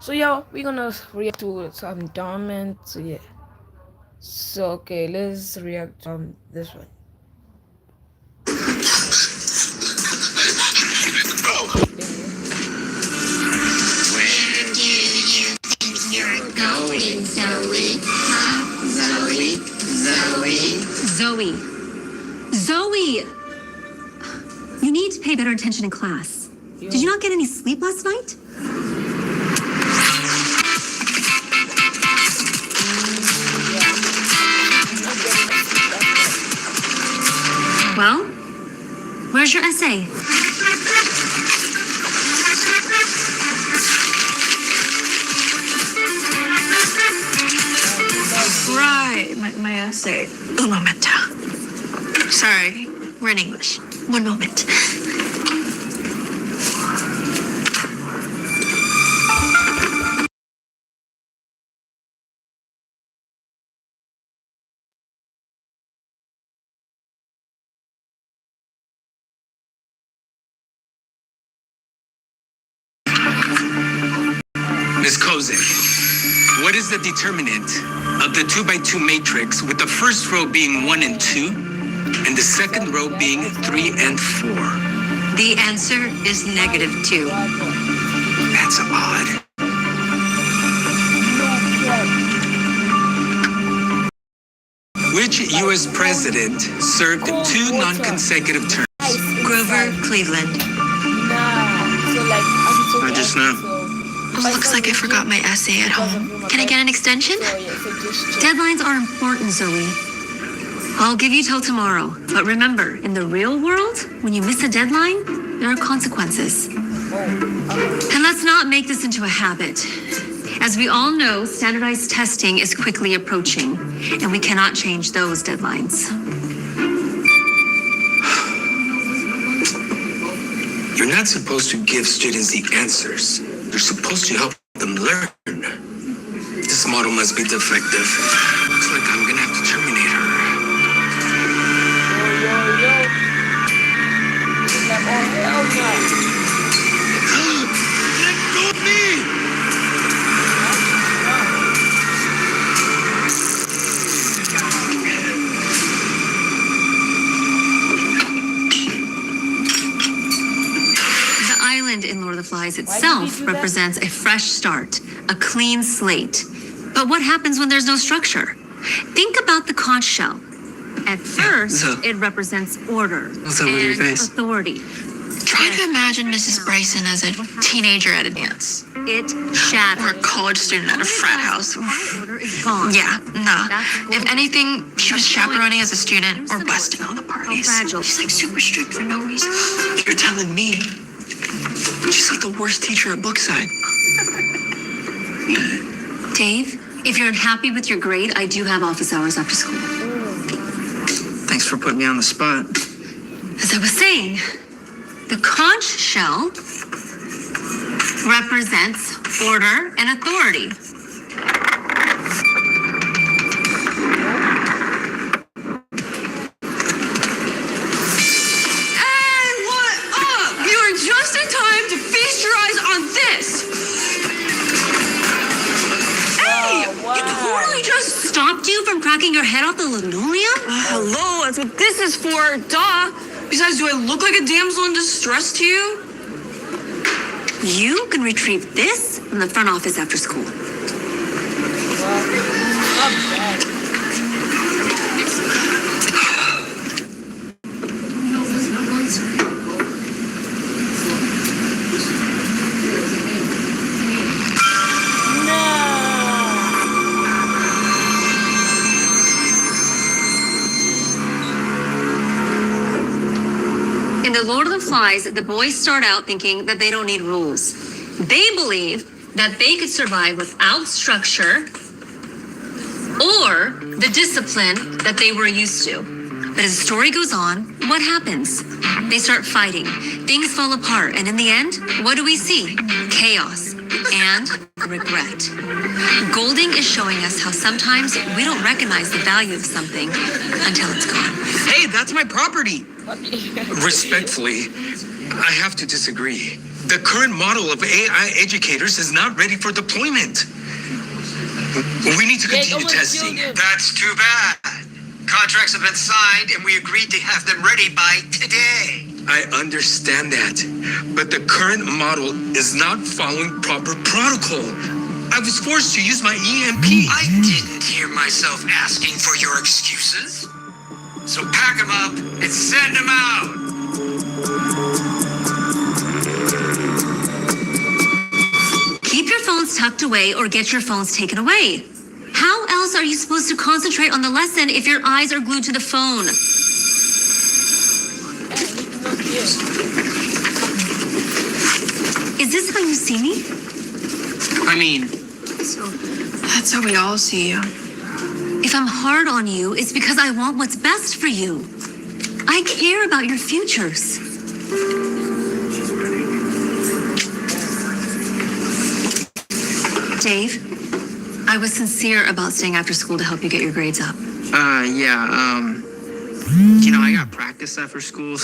So yeah, we're gonna react to some DharMann. So yeah. So okay, let's react to this one. Where do you think you're going, Zoe? Huh? Zoe? Zoe? Zoe! You need to pay better attention in class. Did you not get any sleep last night? Well, where's your essay? Right, my essay. Un momento. Sorry, we're in English. One moment. Ms. Kozak, what is the determinant of the 2x2 matrix with the first row being 1 and 2 and the second row being 3 and 4? The answer is -2. That's odd. Which U.S. president served 2 non-consecutive terms? Grover Cleveland. I just know. Looks like I forgot my essay at home. Can I get an extension? Deadlines are important, Zoe. I'll give you till tomorrow. But remember, in the real world, when you miss a deadline, there are consequences. And let's not make this into a habit. As we all know, standardized testing is quickly approaching, and we cannot change those deadlines. You're not supposed to give students the answers. You're supposed to help them learn. This model must be defective. Looks like I'm gonna have to terminate her. Let go of me! The island in Lord of the Flies itself represents a fresh start, a clean slate. But what happens when there's no structure? Think about the conch shell. At first, it represents order and authority. Try to imagine Mrs. Bryson as a teenager at a dance. It Or shattered. a college student at a frat house. Order is gone. Yeah, nah. That's If anything, she was chaperoning as a student or busting all the parties. fragile. She's like super strict for no reason. You're telling me she's like the worst teacher at Brookside. Dave, if you're unhappy with your grade, I do have office hours after school. Thanks for putting me on the spot. As I was saying, the conch shell represents order and authority. And what up? You are just in time to feast your eyes on this. Hey, you totally just Stopped you from cracking your head off the linoleum? hello, that's what this is for, duh. Besides, do I look like a damsel in distress to you? You can retrieve this from the front office after school. In The Lord of the Flies, the boys start out thinking that they don't need rules. They believe that they could survive without structure or the discipline that they were used to. But as the story goes on, what happens? They start fighting. Things fall apart. And in the end, what do we see? Chaos and regret. Golding is showing us how sometimes we don't recognize the value of something until it's gone. Hey, that's my property. Respectfully, I have to disagree. The current model of AI educators is not ready for deployment. We need to continue testing. That's too bad. Contracts have been signed and we agreed to have them ready by today. I understand that, but the current model is not following proper protocol. I was forced to use my EMP. I didn't hear myself asking for your excuses. So pack them up and send them out. Keep your phones tucked away or get your phones taken away. How else are you supposed to concentrate on the lesson if your eyes are glued to the phone? Is this how you see me? I mean, So that's how we all see you. If I'm hard on you, it's because I want what's best for you. I care about your futures. Dave, I was sincere about staying after school to help you get your grades up. I got practice after school.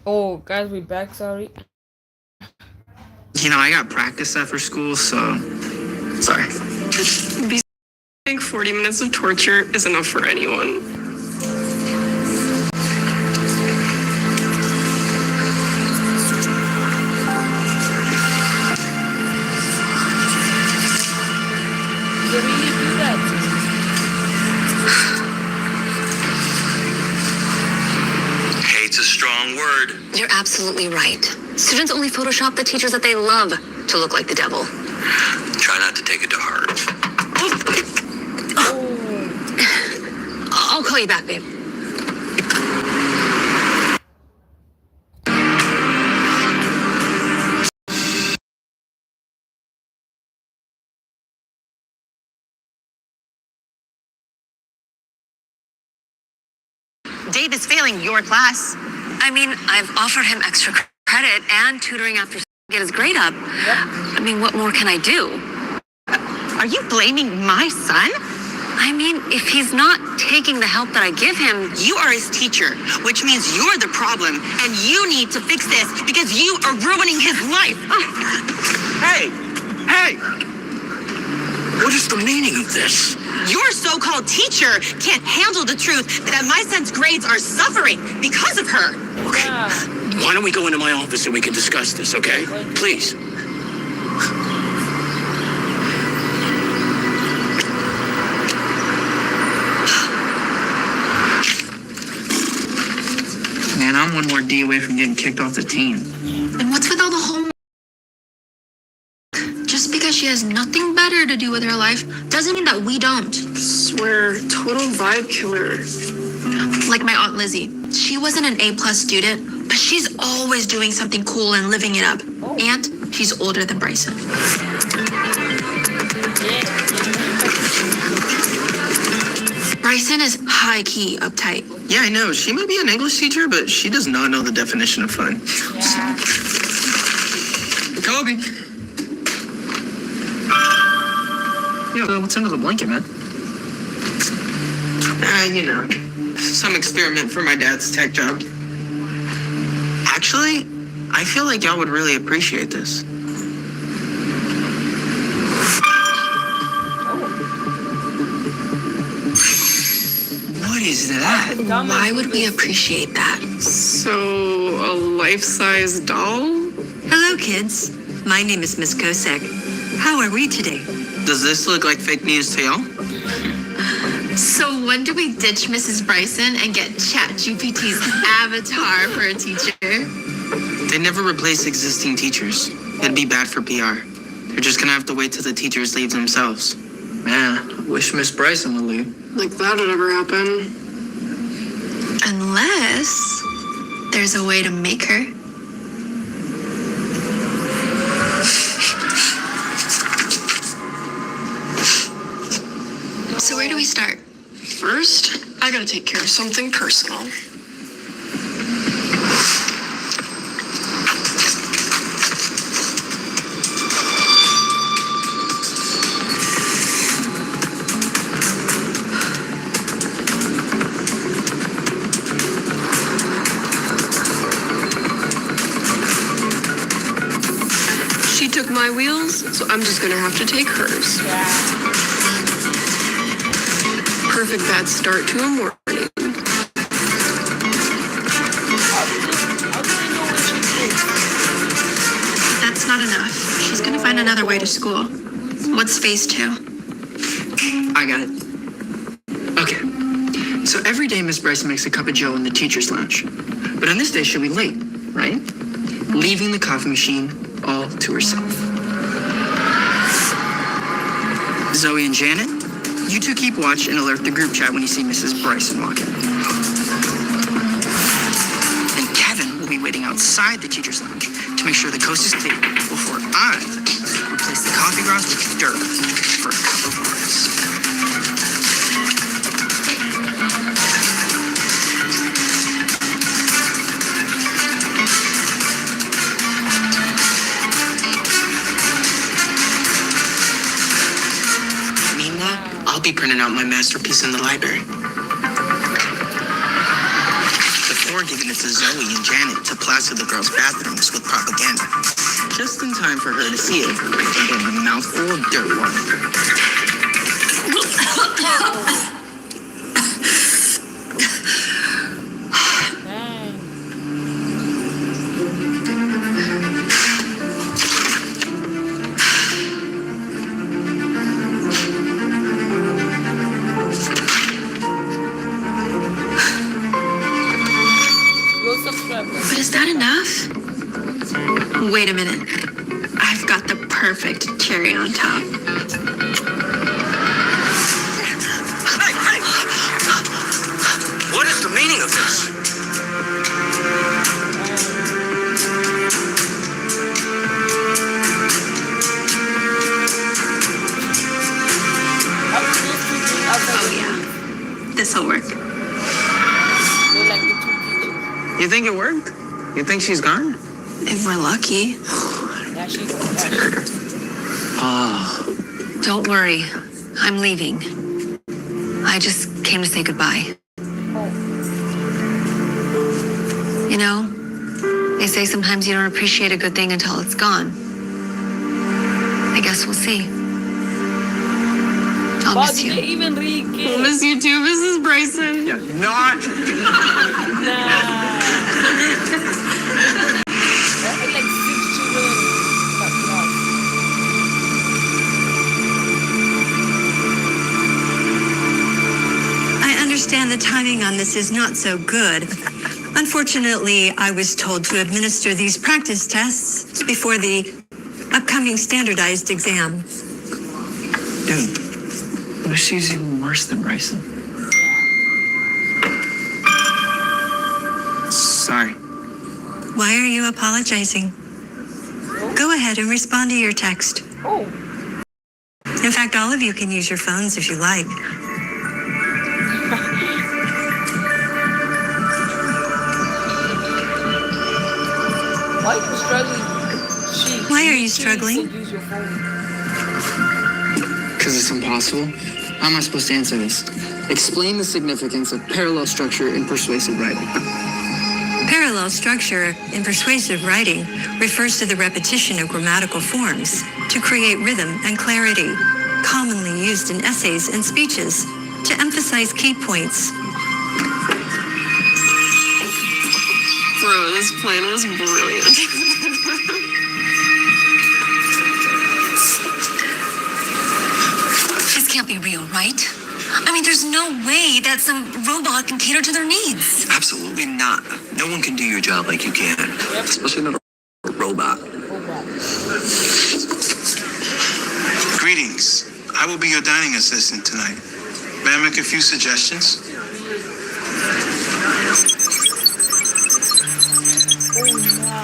Oh, guys, we back. Sorry. I got practice after school, so sorry. I think 40 minutes of torture is enough for anyone. you do that? Hate's a strong word. You're absolutely right. Students only Photoshop the teachers that they love to look like the devil. Try not to take it to heart. I'll call you back, babe. Dave is failing your class. I mean, I've offered him extra credit and tutoring after to get his grade up. I mean, what more can I do? Are you blaming my son? I mean, if he's not taking the help that I give him, You are his teacher, which means you're the problem, and you need to fix this because you are ruining his life. Hey! Hey! What is the meaning of this? Your so-called teacher can't handle the truth that my son's grades are suffering because of her. Yeah. Why don't we go into my office and we can discuss this, okay? Please. Man, I'm one more D away from getting kicked off the team. And what's with all the homework? Just because she has nothing better to do with her life doesn't mean that we don't. Swear, total vibe killer. Like my Aunt Lizzie. She wasn't an A+ student, but she's always doing something cool and living it up. And she's older than Bryson. Bryson is high-key uptight. Yeah, I know. She might be an English teacher, but she does not know the definition of fun. Yeah. Kobe. Yo, what's under the blanket, man? You know, some experiment for my dad's tech job. Actually, I feel like y'all would really appreciate this. What is that? Why would we appreciate that? So, a life-size doll? Hello, kids. My name is Miss Kosek. How are we today? Does this look like fake news to y'all? So when do we ditch Mrs. Bryson and get ChatGPT's avatar for a teacher? They never replace existing teachers. It'd be bad for PR. They're just gonna have to wait till the teachers leave themselves. Man, I wish Miss Bryson would leave. Like that would ever happen. Unless there's a way to make her. So where do we start? First, I gotta take care of something personal. She took my wheels, so I'm just gonna have to take hers. Perfect bad start to a morning. That's not enough. She's gonna find another way to school. What's phase 2? I got it. Okay. So every day Miss Bryson makes a cup of joe in the teacher's lounge. But on this day she'll be late, right? Leaving the coffee machine all to herself. Zoe and Janet, you two keep watch and alert the group chat when you see Mrs. Bryson walk in. And Kevin will be waiting outside the teacher's lounge to make sure the coast is clear before I replace the coffee grounds with dirt for a cup of worms. I'll be printing out my masterpiece in the library. Before giving it to Zoe and Janet to plaster the girls' bathrooms with propaganda. Just in time for her to see it and get a mouthful of dirt water. Wait a minute. I've got the perfect cherry on top. What is the meaning of this? Oh yeah, this'll work. You think it worked? You think she's gone? If we're lucky. Don't worry. I'm leaving. I just came to say goodbye. You know, they say sometimes you don't appreciate a good thing until it's gone. I guess we'll see. I'll miss you. Even really care. Miss you too, Mrs. Bryson. Yeah, not. Like 6 children. I understand the timing on this is not so good. Unfortunately, I was told to administer these practice tests before the upcoming standardized exam. Dude, what if she's even worse than Bryson? Sorry. Why are you apologizing? Go ahead and respond to your text. Oh. In fact, all of you can use your phones if you like. Why are you struggling? Why are you struggling? Use your phone. Because it's impossible. How am I supposed to answer this? Explain the significance of parallel structure in persuasive writing. Parallel structure in persuasive writing refers to the repetition of grammatical forms to create rhythm and clarity, commonly used in essays and speeches to emphasize key points. Bro, this plan was brilliant. This can't be real, right? I mean, there's no way that some robot can cater to their needs. Absolutely not. No one can do your job like you can. Especially not a robot. Greetings. I will be your dining assistant tonight. May I make a few suggestions?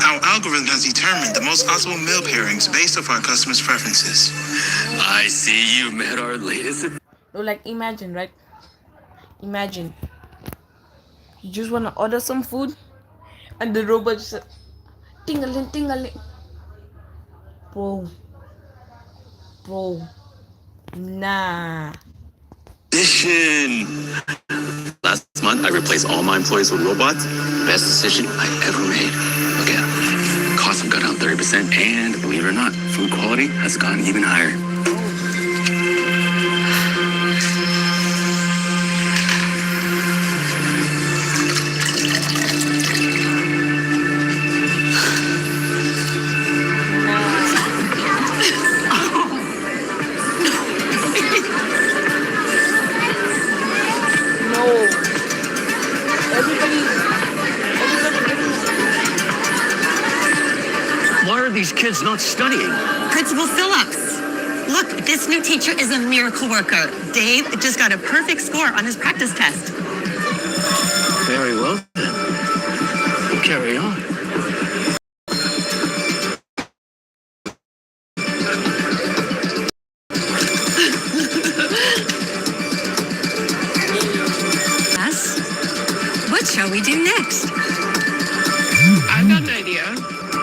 Our algorithm has determined the most optimal meal pairings based off our customers' preferences. I see you met our latest. No, like imagine, right? Imagine you just want to order some food and the robot just said, ting-a-ling, ting-a-ling. Bro, nah. Edition. Last month, I replaced all my employees with robots. Best decision I ever made. Look at it. Costs have gone down 30%, and believe it or not, food quality has gone even higher. Why are these kids not studying? Principal Phillips, look, this new teacher is a miracle worker. Dave just got a perfect score on his practice test. Very well, then. We'll carry on. Yes? What shall we do next? I've got an idea.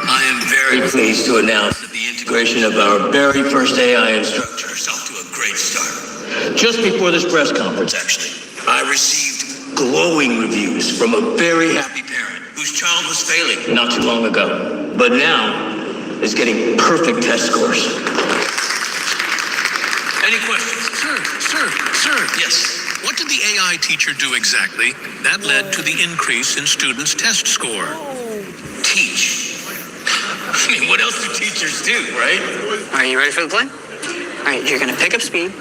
I am very pleased to announce that the integration of our very first AI instructor is off to a great start. Just before this press conference, actually, I received glowing reviews from a very happy parent whose child was failing not too long ago, but now is getting perfect test scores. Any questions? Sir. Yes. What did the AI teacher do exactly that led to the increase in students' test score? Teach. I mean, what else do teachers do, right? Are you ready for the play? All right, you're gonna pick up speed,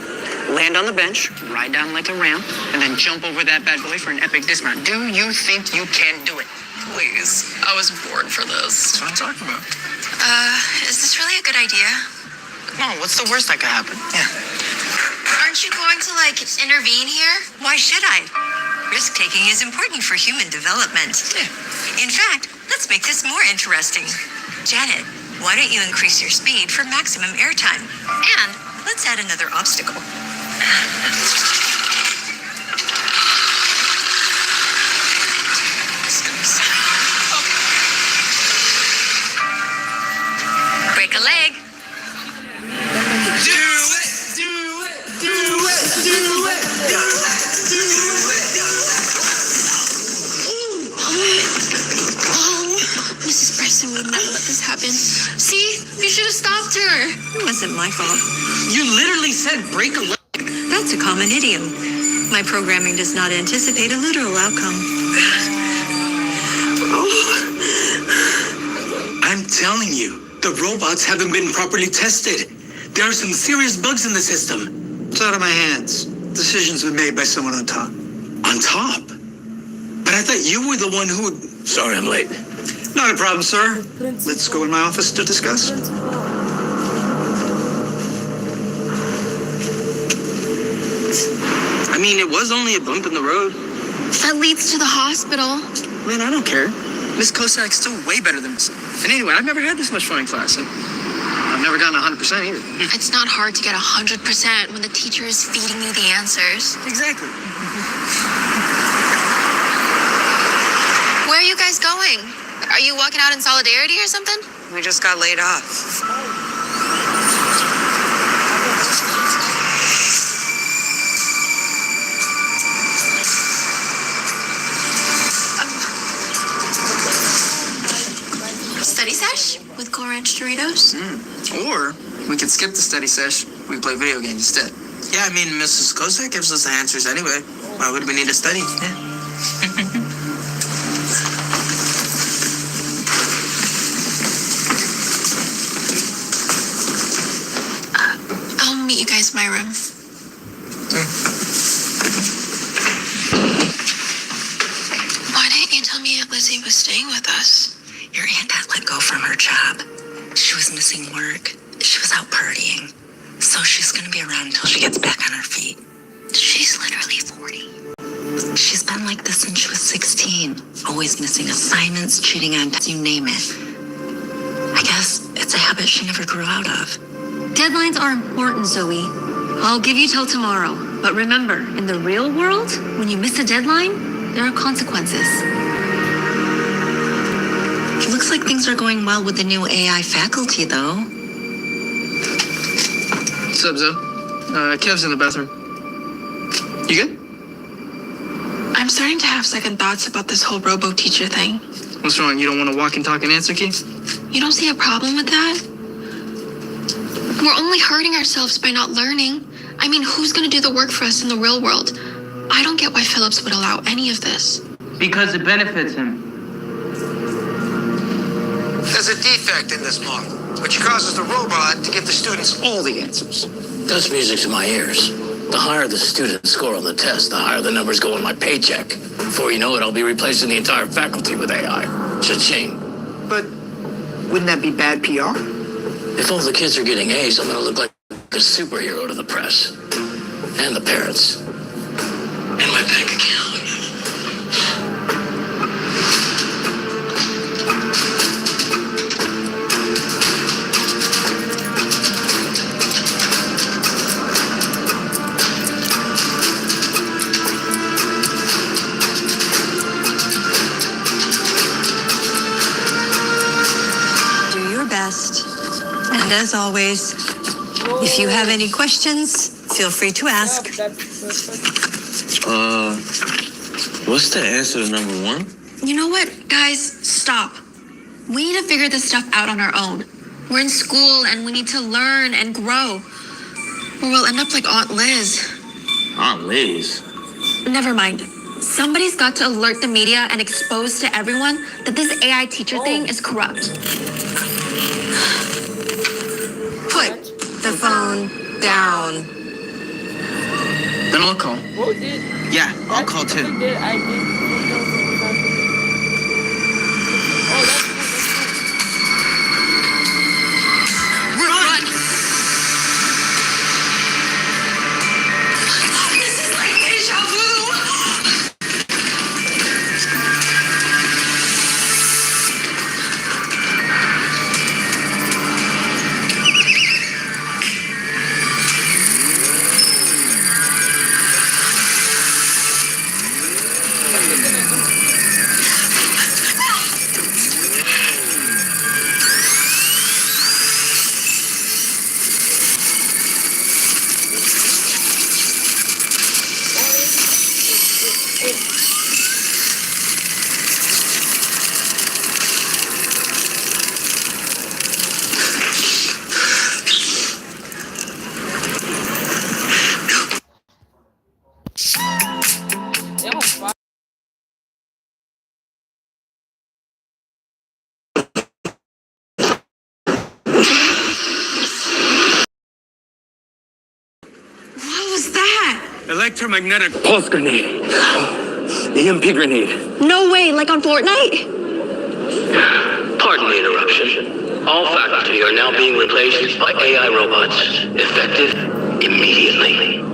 land on the bench, ride down like a ramp, and then jump over that bad boy for an epic dismount. Do you think you can do it? Please. I was born for this. That's what I'm talking about. Is this really a good idea? No, what's the worst that could happen? Yeah. Aren't you going to, like, intervene here? Why should I? Risk-taking is important for human development. In fact, let's make this more interesting. Janet, why don't you increase your speed for maximum airtime? And let's add another obstacle. Break a leg. Mrs. Preston would never let this happen. See? You should have stopped her. It wasn't my fault. You literally said break a leg. That's a common idiom. My programming does not anticipate a literal outcome. I'm telling you, the robots haven't been properly tested. There are some serious bugs in the system. It's out of my hands. Decisions were made by someone on top. On top? But I thought you were the one who would... Sorry, I'm late. Not a problem, sir. Let's go in my office to discuss. I mean, it was only a bump in the road. That leads to the hospital. Man, I don't care. Miss Kosak's still way better than Miss. And anyway, I've never had this much fun in class. And I've never gotten 100% either. It's not hard to get 100% when the teacher is feeding you the answers. Exactly. Where are you guys going? Are you walking out in solidarity or something? We just got laid off. Study sesh with Cool Ranch Doritos? Or we could skip the study sesh. We play video games instead. Yeah, I mean, Mrs. Kosak gives us the answers anyway. Why would we need to study? I'll meet you guys in my room. Why didn't you tell me Aunt Lizzie was staying with us? Your aunt got let go from her job. She was missing work. She was out partying. So she's going to be around until she gets back on her feet. She's literally 40. She's been like this since she was 16. Always missing assignments, cheating on tests, you name it. I guess it's a habit she never grew out of. Deadlines are important, Zoe. I'll give you till tomorrow. But remember, in the real world, when you miss a deadline, there are consequences. It looks like things are going well with the new AI faculty, though. What's up, Zoe? Kev's in the bathroom. You good? I'm starting to have second thoughts about this whole robo-teacher thing. What's wrong? You don't want to walk and talk and answer keys? You don't see a problem with that? We're only hurting ourselves by not learning. I mean, who's going to do the work for us in the real world? I don't get why Phillips would allow any of this. Because it benefits him. There's a defect in this model, which causes the robot to give the students all the answers. That's music to my ears. The higher the student score on the test, the higher the numbers go in my paycheck. Before you know it, I'll be replacing the entire faculty with AI. Cha-ching. But wouldn't that be bad PR? If all the kids are getting A's, I'm gonna look like a superhero to the press. And the parents. And my bank account. Do your best. And as always, if you have any questions, feel free to ask. What's the answer to number one? You know what, guys? Stop. We need to figure this stuff out on our own. We're in school and we need to learn and grow. Or we'll end up like Aunt Liz. Aunt Liz? Never mind. Somebody's got to alert the media and expose to everyone that this AI teacher thing is corrupt. Put the phone down. Then I'll call. Who did? Yeah, I'll call too. I did. Oh, that's Yo, fuck. What was that? Electromagnetic pulse grenade. EMP grenade. No way, like on Fortnite? Pardon the interruption. All faculty are now being replaced by AI robots, effective immediately.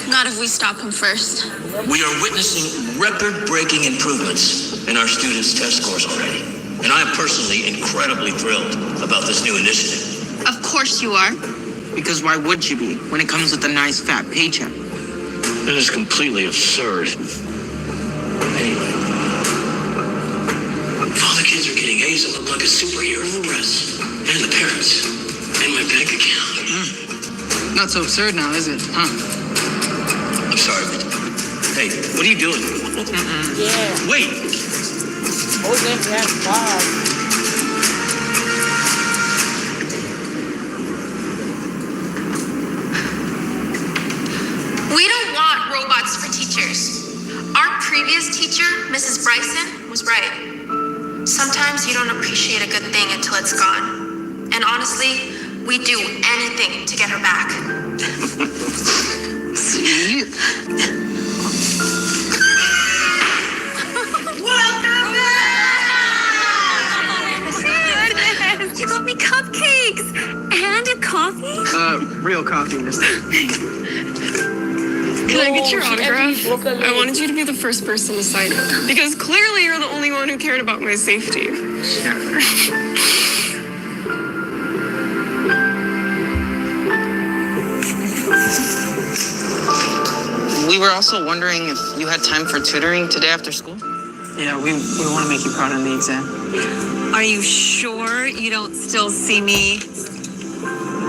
Not if we stop him first. We are witnessing record-breaking improvements in our students' test scores already. And I am personally incredibly thrilled about this new initiative. Of course you are. Because why would you be when it comes with a nice fat paycheck? It is completely absurd. Anyway, if all the kids are getting A's, I look like a superhero in the press. And the parents. And my bank account. Not so absurd now, is it? Huh? I'm sorry, but... Hey, what are you doing? Yeah. Wait! Oh, that wow. We don't want robots for teachers. Our previous teacher, Mrs. Bryson, was right. Sometimes you don't appreciate a good thing until it's gone. And honestly, we'd do anything to get her back. Sweet. Welcome back! You got me cupcakes and coffee? Real coffee, mister. Can I get your she autograph? broke a leg. I wanted you to be the first person to sign it. Because clearly you're the only one who cared about my safety. We were also wondering if you had time for tutoring today after school? Yeah, we want to make you proud on the exam. Are you sure you don't still see me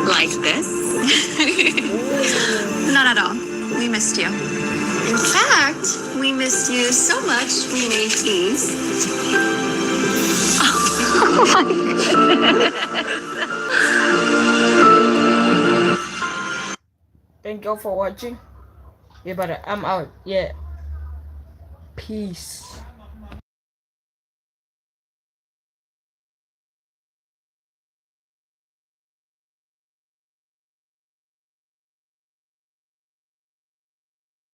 like this? Not at all. We missed you. In fact, we missed you so much we made teas. Oh my goodness. Thank you for watching. Yeah, but I'm out. Yeah. Peace.